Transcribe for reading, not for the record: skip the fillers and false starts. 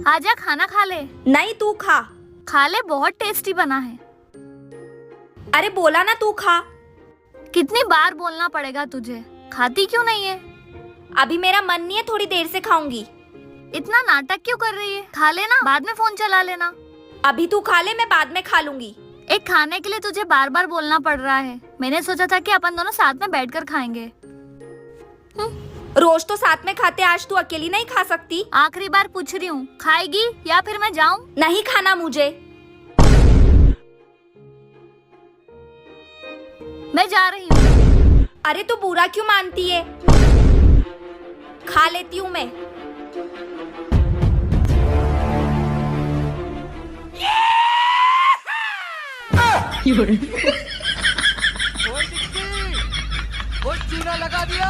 आजा खाना खा ले। नहीं, तू खा। खा ले, बहुत टेस्टी बना है। अरे बोला ना तू खा। कितनी बार बोलना पड़ेगा तुझे, खाती क्यों नहीं है? अभी मेरा मन नहीं है, थोड़ी देर से खाऊंगी। इतना नाटक क्यों कर रही है? खा लेना, बाद में फोन चला लेना। अभी तू खा ले, मैं बाद में खा लूंगी। एक खाने के लिए तुझे बार बार बोलना पड़ रहा है। मैंने सोचा था कि अपन दोनों साथ में बैठकर खाएंगे। रोज तो साथ में खाते, आज तू अकेली नहीं खा सकती? आखिरी बार पूछ रही हूँ, खाएगी या फिर मैं जाऊँ? नहीं खाना मुझे। मैं जा रही हूँ। अरे तू बुरा क्यों मानती है? खा लेती हूँ मैं। वो चूना लगा दिया।